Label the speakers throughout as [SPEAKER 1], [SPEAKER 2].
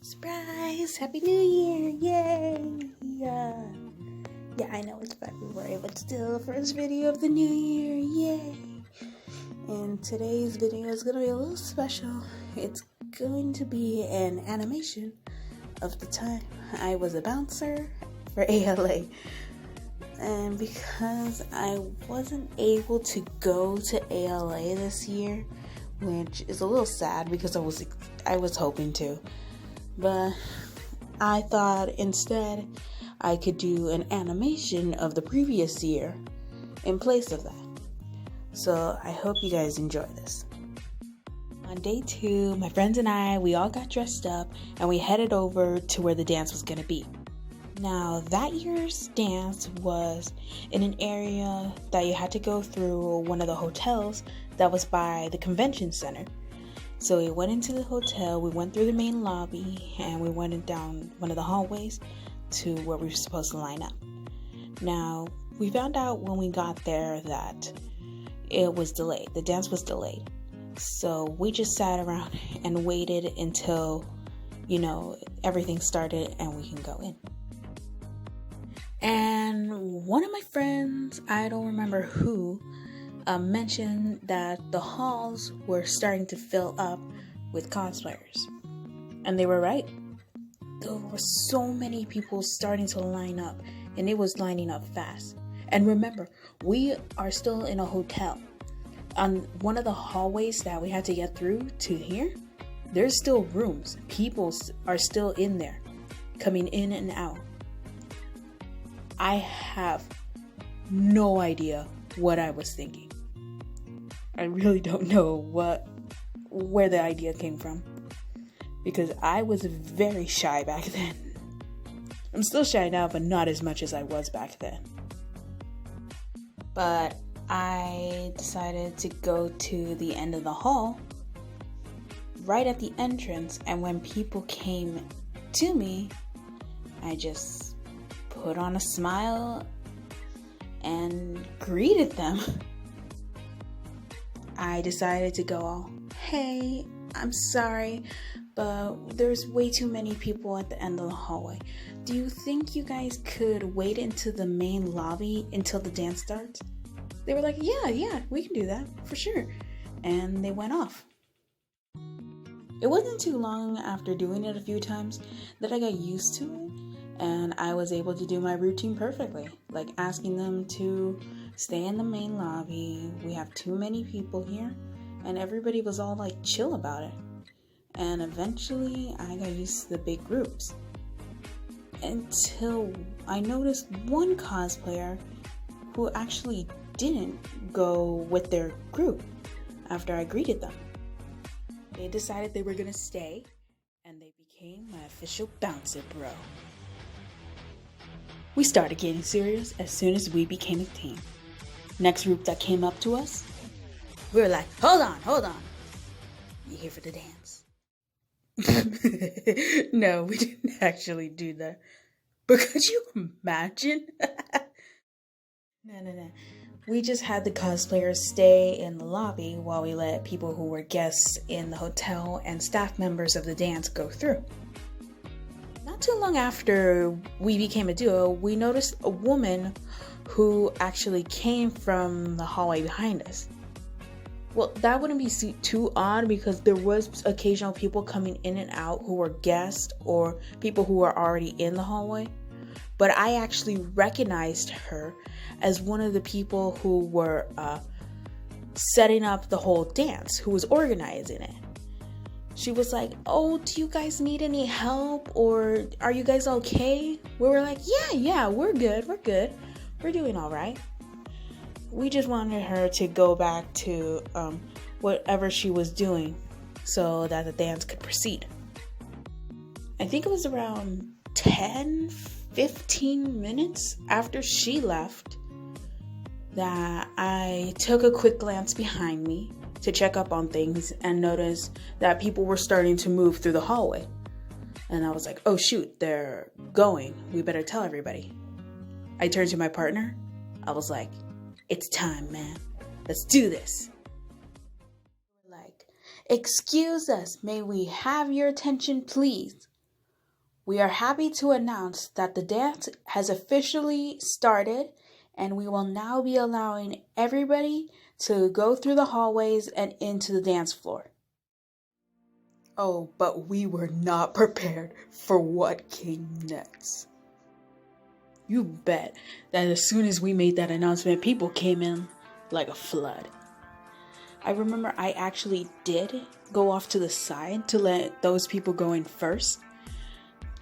[SPEAKER 1] Surprise! Happy New Year! Yay! Yeah, I know it's February, but still, first video of the new year! Yay! And today's video is gonna be a little special. It's going to be an animation of the time I was a bouncer for ALA. And because I wasn't able to go to ALA this year, which is a little sad because I was hoping to. But I thought instead I could do an animation of the previous year in place of that. So I hope you guys enjoy this. On day 2, my friends and we all got dressed up and we headed over to where the dance was going to be. Now, that year's dance was in an area that you had to go through one of the hotels that was by the convention center. So we went into the hotel, we went through the main lobby, and we went down one of the hallways to where we were supposed to line up. Now, we found out when we got there that it was delayed. The dance was delayed. So we just sat around and waited until, everything started and we can go in. And one of my friends, I don't remember who, mentioned that the halls were starting to fill up with cosplayers. And they were right. There were so many people starting to line up, and it was lining up fast. And remember, we are still in a hotel. On one of the hallways that we had to get through to here, there's still rooms. People are still in there, coming in and out. I have no idea what I was thinking. I really don't know where the idea came from, because I was very shy back then. I'm still shy now, but not as much as I was back then. But I decided to go to the end of the hall, right at the entrance, and when people came to me, I just put on a smile and greeted them. I decided to go all, "Hey, I'm sorry, but there's way too many people at the end of the hallway. Do you think you guys could wait into the main lobby until the dance starts?" They were like, yeah, we can do that, for sure. And they went off. It wasn't too long after doing it a few times that I got used to it, and I was able to do my routine perfectly, like asking them to stay in the main lobby. We have too many people here, and everybody was all like chill about it. And eventually I got used to the big groups, until I noticed one cosplayer who actually didn't go with their group after I greeted them. They decided they were gonna stay, and they became my official bouncer bro. We started getting serious as soon as we became a team. Next group that came up to us, we were like, hold on. You here for the dance? No, we didn't actually do that. But could you imagine? No. We just had the cosplayers stay in the lobby while we let people who were guests in the hotel and staff members of the dance go through. Not too long after we became a duo, we noticed a woman who actually came from the hallway behind us. Well, that wouldn't be too odd because there was occasional people coming in and out who were guests or people who were already in the hallway. But I actually recognized her as one of the people who were setting up the whole dance, who was organizing it. She was like, "Oh, do you guys need any help? Or are you guys okay?" We were like, yeah, we're good. We're doing all right. We just wanted her to go back to whatever she was doing so that the dance could proceed. I think it was around 10-15 minutes after she left that I took a quick glance behind me to check up on things and noticed that people were starting to move through the hallway. And I was like, oh shoot, they're going. We better tell everybody. I turned to my partner. I was like, it's time, man. Let's do this. Like, excuse us, may we have your attention, please? We are happy to announce that the dance has officially started, and we will now be allowing everybody to go through the hallways and into the dance floor. Oh, but we were not prepared for what came next. You bet that as soon as we made that announcement, people came in like a flood. I remember I actually did go off to the side to let those people go in first.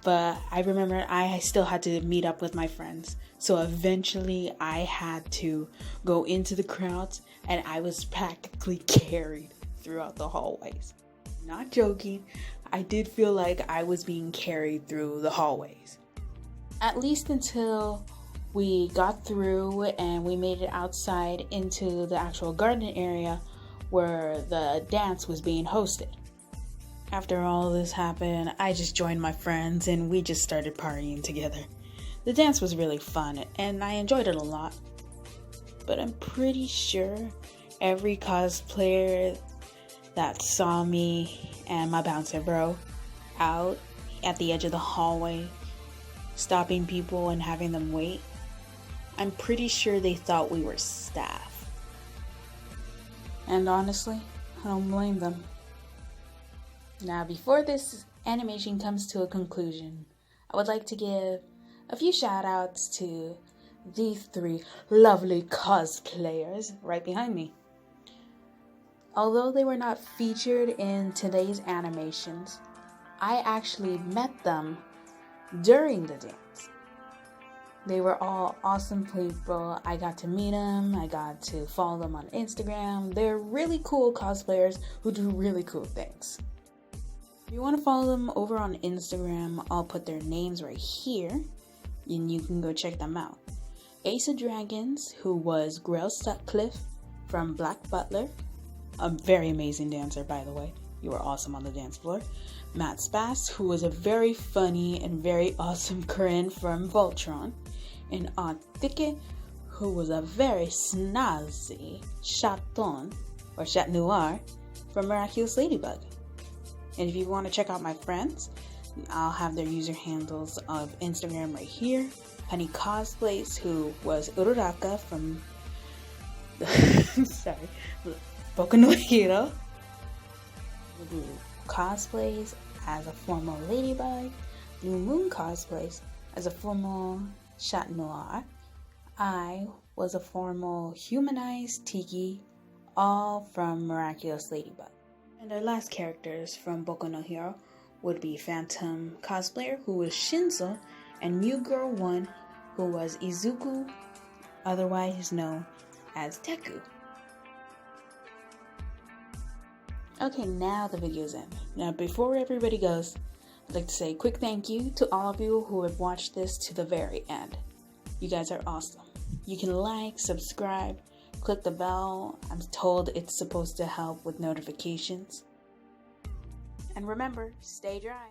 [SPEAKER 1] But I remember I still had to meet up with my friends. So eventually I had to go into the crowds, and I was practically carried throughout the hallways. Not joking, I did feel like I was being carried through the hallways. At least until we got through and we made it outside into the actual garden area where the dance was being hosted. After all this happened, I just joined my friends and we just started partying together. The dance was really fun and I enjoyed it a lot. But I'm pretty sure every cosplayer that saw me and my bouncer bro out at the edge of the hallway, stopping people and having them wait, I'm pretty sure they thought we were staff. And honestly, I don't blame them. Now, before this animation comes to a conclusion, I would like to give a few shout outs to these three lovely cosplayers right behind me. Although they were not featured in today's animations, I actually met them during the dance. They were all awesome people. I got to meet them. I got to follow them on Instagram. They're really cool cosplayers who do really cool things. If you want to follow them over on Instagram, I'll put their names right here, and you can go check them out. Ace of Dragons, who was Grail Sutcliffe from Black Butler, a very amazing dancer, by the way. You were awesome on the dance floor. Matt Spass, who was a very funny and very awesome Corinne from Voltron. And Aunt Thicket, who was a very snazzy chaton, or chat noir, from Miraculous Ladybug. And if you want to check out my friends, I'll have their user handles of Instagram right here. Honey Cosplays, who was Uraraka from Boku no Hero. Blue Cosplays as a formal Ladybug. Blue Moon Cosplays as a formal Chat Noir. I was a formal Humanized Tiki, all from Miraculous Ladybug. And our last characters from Boku no Hero would be Phantom Cosplayer, who was Shinzo, and Mew Girl 1, who was Izuku, otherwise known as Deku. Okay, now the video's end. Now, before everybody goes, I'd like to say a quick thank you to all of you who have watched this to the very end. You guys are awesome. You can like, subscribe, click the bell. I'm told it's supposed to help with notifications. And remember, stay dry.